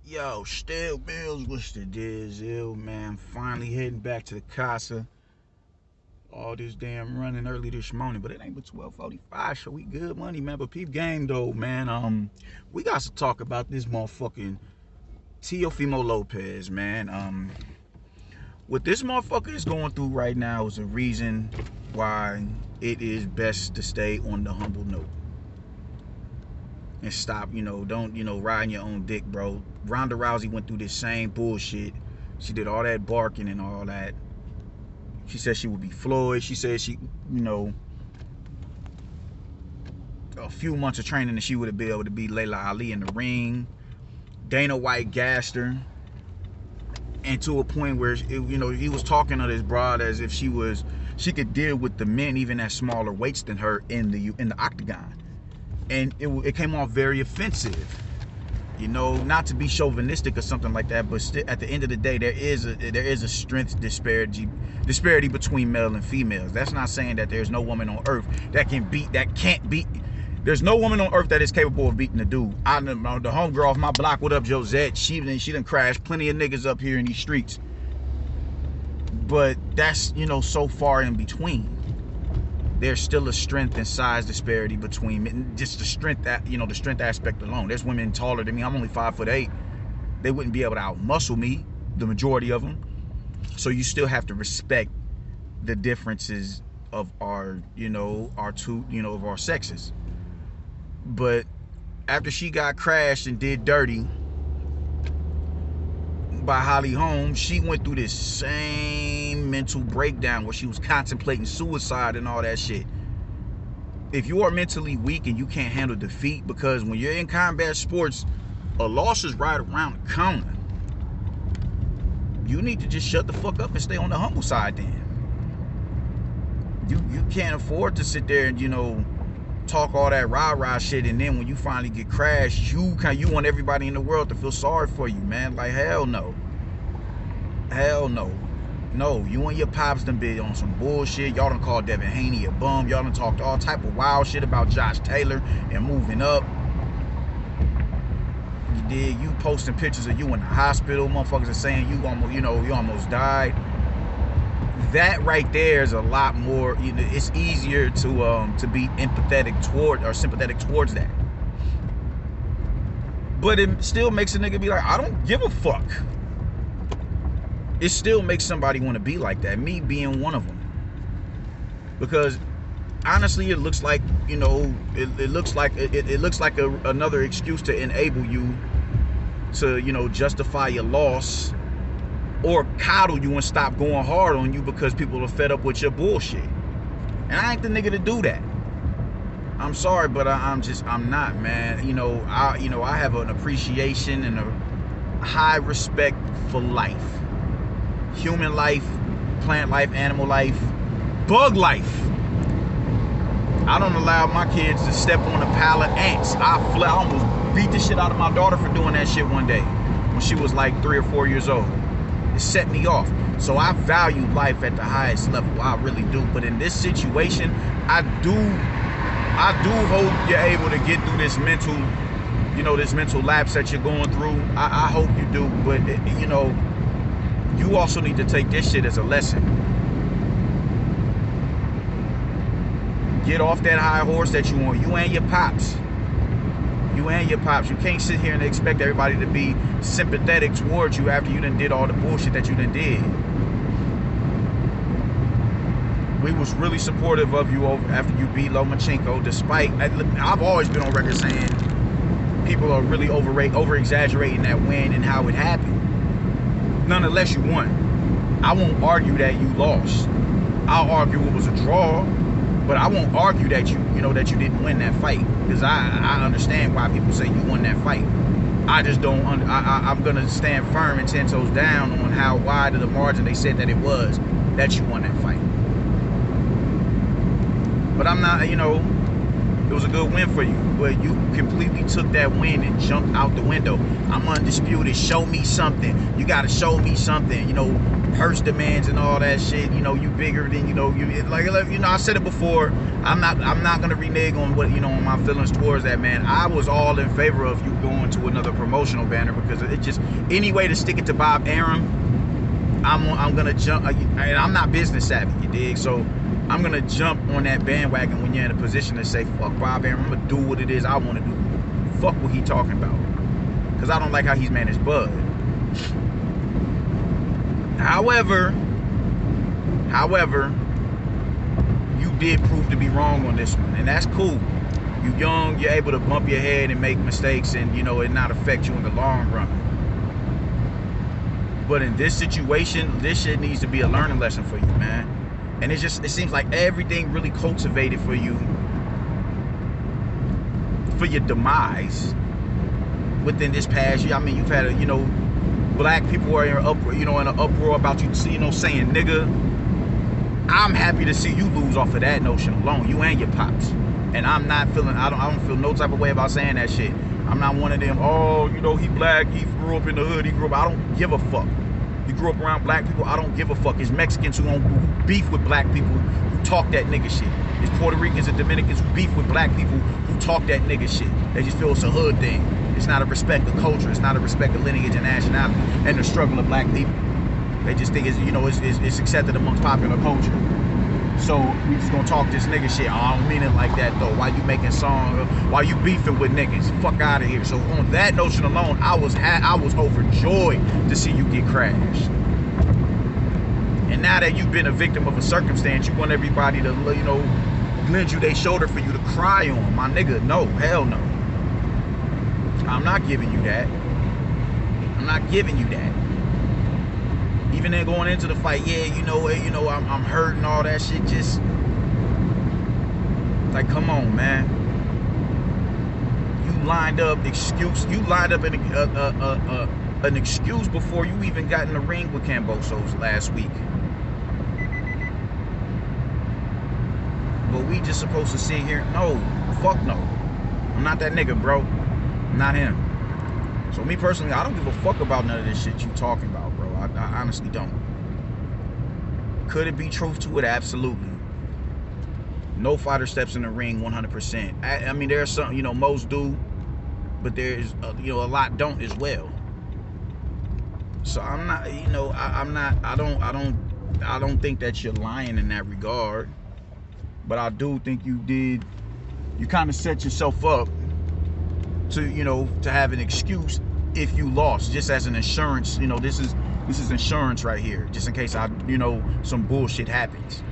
Yo, still Bills, what's the deal, man? Finally heading back to the casa. All this damn running early this morning, but it ain't but 12:45, so we good money, man. But peep game though, man. We got to talk about this motherfucking Teofimo Lopez, man. What this motherfucker is going through right now is a reason why it is best to stay on the humble note and stop, don't, riding your own dick, bro. Ronda Rousey went through this same bullshit. She did all that barking and all that. She said she would be Floyd. She said she, a few months of training and she would be able to be Layla Ali in the ring. Dana White gassed her. And to a point where, he was talking to this broad as if she could deal with the men even at smaller weights than her in the octagon. And it came off very offensive. Not to be chauvinistic or something like that, but still, at the end of the day, there is a strength disparity between male and females. That's not saying that there's no woman on earth that can't beat. There's no woman on earth that is capable of beating a dude. The homegirl off my block, what up, Josette? She done crashed plenty of niggas up here in these streets. But that's, so far in between. There's still a strength and size disparity between just the strength that the strength aspect alone. There's women taller than me. I'm only 5'8". They wouldn't be able to outmuscle me, the majority of them. So you still have to respect the differences of our of our sexes. But after she got crashed and did dirty by Holly Holmes, she went through this same mental breakdown where she was contemplating suicide and all that shit. If you are mentally weak and you can't handle defeat, because when you're in combat sports, a loss is right around the corner. You need to just shut the fuck up and stay on the humble side then. You can't afford to sit there and, talk all that rah-rah shit, and then when you finally get crashed, you want everybody in the world to feel sorry for you, man. Like, hell no. Hell no. No, you and your pops done been on some bullshit. Y'all done called Devin Haney a bum. Y'all done talked all type of wild shit about Josh Taylor and moving up. You posting pictures of you in the hospital. Motherfuckers are saying you almost died. That right there is a lot more, it's easier to be empathetic toward or sympathetic towards that. But it still makes a nigga be like, I don't give a fuck. It still makes somebody want to be like that, me being one of them. Because honestly, it looks like, it looks like another excuse to enable you to, justify your loss, or coddle you and stop going hard on you because people are fed up with your bullshit. And I ain't the nigga to do that. I'm sorry, but I'm not, man. I have an appreciation and a high respect for life. Human life, plant life, animal life, bug life. I don't allow my kids to step on a pile of ants. I almost beat the shit out of my daughter for doing that shit one day when she was like 3 or 4 years old. It set me off. So I value life at the highest level. I really do. But in this situation, I do hope you're able to get through this mental, this mental lapse that you're going through. I hope you do. But, you also need to take this shit as a lesson. Get off that high horse that you on. You and your pops. You and your pops. You can't sit here and expect everybody to be sympathetic towards you after you done did all the bullshit that you done did. We was really supportive of you after you beat Lomachenko, despite, I've always been on record saying people are really over-exaggerating that win and how it happened. Nonetheless, you won. I won't argue that you lost. I'll argue it was a draw, but I won't argue that you didn't win that fight, because I understand why people say you won that fight. I just don't. I'm gonna stand firm and 10 toes down on how wide of the margin they said that it was that you won that fight. But I'm not, It was a good win for you, but you completely took that win and jumped out the window. I'm undisputed. Show me something. You got to show me something. You know, purse demands and all that shit. You know, you bigger than, you know, I said it before. I'm not gonna renege on what, you know, on my feelings towards that, man. I was all in favor of you going to another promotional banner because it just, any way to stick it to Bob Arum, I'm gonna jump. And I'm not business savvy, you dig? So I'm gonna jump on that bandwagon when you're in a position to say, fuck Bob Arum, I'm gonna do what it is I want to do. Fuck what he talking about, because I don't like how he's managed Bud. However, you did prove to be wrong on this one, and that's cool. You young, you're able to bump your head and make mistakes, and, you know, it not affect you in the long run. But in this situation, this shit needs to be a learning lesson for you, man. And it seems like everything really cultivated for you, for your demise within this past year. I mean, you've had, you know, black people are in an uproar about you, you know, saying nigga. I'm happy to see you lose off of that notion alone, you and your pops. And I'm not feeling, I don't feel no type of way about saying that shit. I'm not one of them, oh, you know, he black, he grew up in the hood, he grew up, I don't give a fuck. You grew up around black people, I don't give a fuck. It's Mexicans who beef with black people who talk that nigga shit. It's Puerto Ricans and Dominicans who beef with black people who talk that nigga shit. They just feel it's a hood thing. It's not a respect of culture. It's not a respect of lineage and nationality and the struggle of black people. They just think it's, you know, it's accepted amongst popular culture. So we just gonna talk this nigga shit. I don't mean it like that though. Why you making songs? Why you beefing with niggas? Fuck out of here. So on that notion alone, I was overjoyed to see you get crashed. And now that you've been a victim of a circumstance, you want everybody to, you know, lend you their shoulder for you to cry on. My nigga, no, hell no. I'm not giving you that. I'm not giving you that. Even then going into the fight, yeah, you know, I'm hurt and all that shit. Just like, come on, man. You lined up excuse. You lined up an excuse before you even got in the ring with Kambosos last week. But we just supposed to sit here? No, fuck no. I'm not that nigga, bro. I'm not him. So me personally, I don't give a fuck about none of this shit you talking about, bro. I honestly don't. Could it be truth to it? Absolutely. No fighter steps in the ring 100%. I mean, there's some, you know, most do, but there's, you know, a lot don't as well. So I'm not, you know, I don't think that you're lying in that regard. But I do think you kind of set yourself up to, you know, to have an excuse if you lost, just as an insurance. You know, this is insurance right here, just in case you know, some bullshit happens.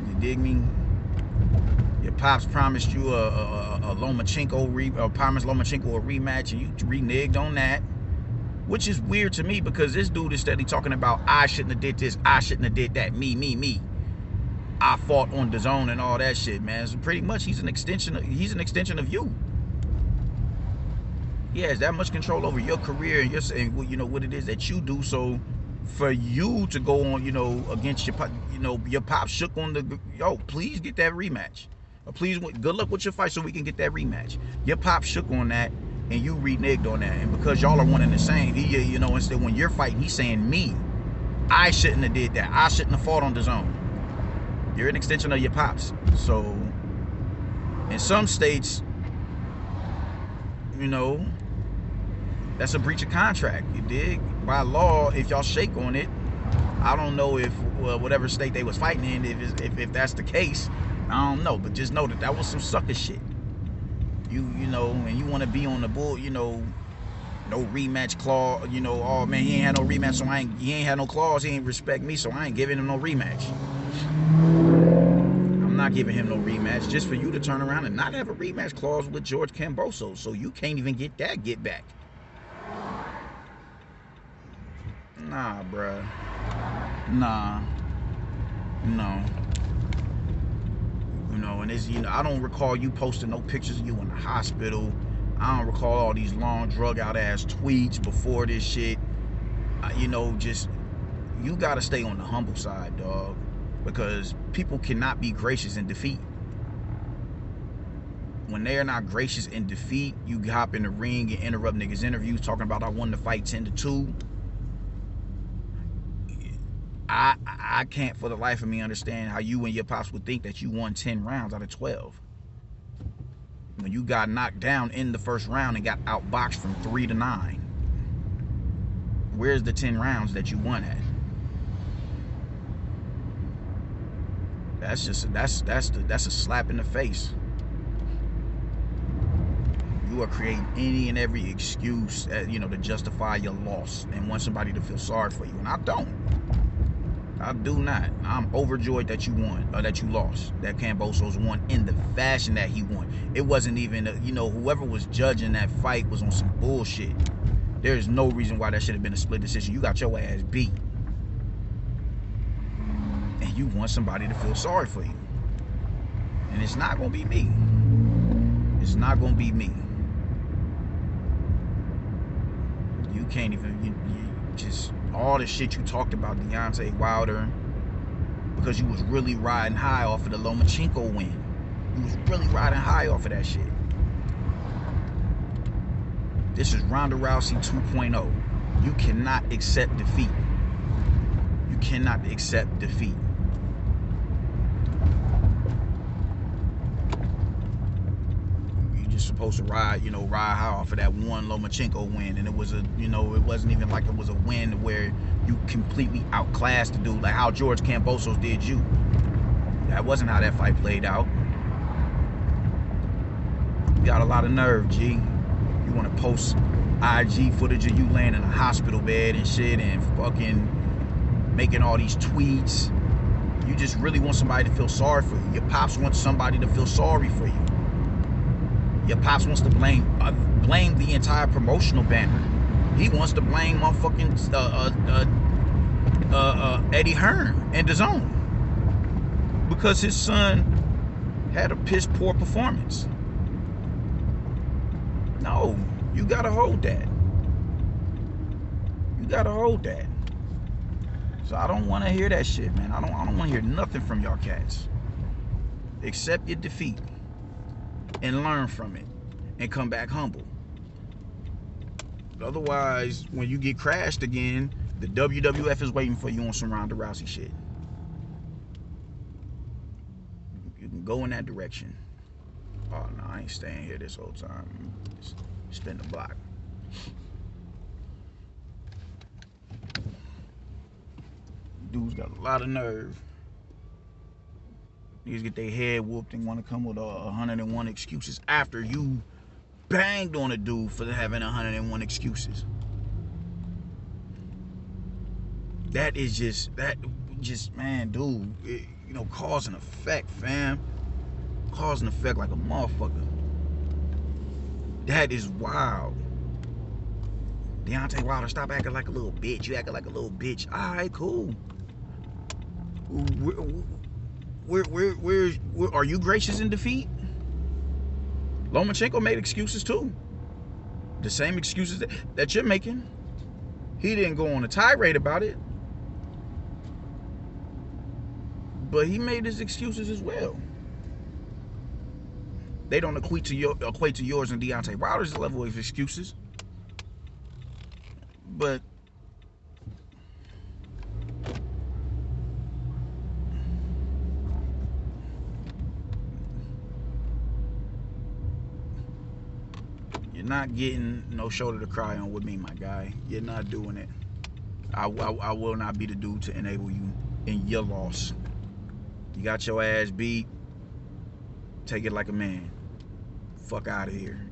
You dig me? Your pops promised you a Lomachenko promised Lomachenko a rematch, and you reneged on that, which is weird to me because this dude is steadily talking about, I shouldn't have did this, I shouldn't have did that, me. I fought on the zone and all that shit, man. So pretty much he's an extension of you. He has that much control over your career and you know what it is that you do. So for you to go on, you know, against your pop shook on the, yo, please get that rematch. Or please, good luck with your fight so we can get that rematch. Your pop shook on that and you reneged on that. And because y'all are one and the same, you know, instead when you're fighting, he's saying me. I shouldn't have did that. I shouldn't have fought on the zone. You're an extension of your pops. So in some states, you know, that's a breach of contract. You dig? By law, if y'all shake on it, I don't know if whatever state they was fighting in, if that's the case, I don't know. But just know that was some sucker shit. You know, and you want to be on the bull, you know, no rematch clause, you know, oh man, he ain't had no rematch, so he ain't had no clause, he ain't respect me, so I ain't giving him no rematch. I'm not giving him no rematch just for you to turn around and not have a rematch clause with George Kambosos, so you can't even get back. Nah, bruh. Nah. No. You know, and it's, you know, I don't recall you posting no pictures of you in the hospital. I don't recall all these long drug out ass tweets before this shit. You know, just, you gotta stay on the humble side, dog. because people cannot be gracious in defeat. When they are not gracious in defeat, you hop in the ring and interrupt niggas' interviews talking about I won the fight 10-2. I can't for the life of me understand how you and your pops would think that you won 10 rounds out of 12. When you got knocked down in the first round and got outboxed from 3-9. Where's the 10 rounds that you won at? That's a slap in the face. You are creating any and every excuse, to justify your loss and want somebody to feel sorry for you, and I don't. I do not. I'm overjoyed that you won, or that you lost. That Kambosos won in the fashion that he won. It wasn't even, whoever was judging that fight was on some bullshit. There's no reason why that should have been a split decision. You got your ass beat. And you want somebody to feel sorry for you. And it's not going to be me. It's not going to be me. You can't even, you just, all the shit you talked about Deontay Wilder, because you was really riding high off of the Lomachenko win. You was really riding high off of that shit. This is Ronda Rousey 2.0. You cannot accept defeat. You cannot accept defeat. Supposed to ride high off of that one Lomachenko win, and it was it wasn't even like it was a win where you completely outclassed the dude like how George Kambosos did you. That wasn't how that fight played out. You got a lot of nerve, G. You want to post IG footage of you laying in a hospital bed and shit and fucking making all these tweets. You just really want somebody to feel sorry for you. Your pops wants somebody to feel sorry for you. Your pops wants to blame the entire promotional banner. He wants to blame motherfucking Eddie Hearn and DAZN because his son had a piss poor performance. No, you gotta hold that. You gotta hold that. So I don't want to hear that shit, man. I don't want to hear nothing from y'all cats. Accept your defeat and learn from it and come back humble. Otherwise, when you get crashed again, the WWF is waiting for you on some Ronda Rousey shit. You can go in that direction. Oh no, I ain't staying here this whole time. Just spin the block. Dude's got a lot of nerve. Niggas get their head whooped and want to come with 101 excuses after you banged on a dude for having 101 excuses. That man, dude, cause and effect, fam. Cause and effect like a motherfucker. That is wild. Deontay Wilder, stop acting like a little bitch. You acting like a little bitch. All right, cool. Where are you gracious in defeat? Lomachenko made excuses too. The same excuses that you're making. He didn't go on a tirade about it, but he made his excuses as well. They don't equate to yours and Deontay Wilder's level of excuses, but you're not getting no shoulder to cry on with me, my guy. You're not doing it. I will not be the dude to enable you in your loss. You got your ass beat. Take it like a man. Fuck out of here.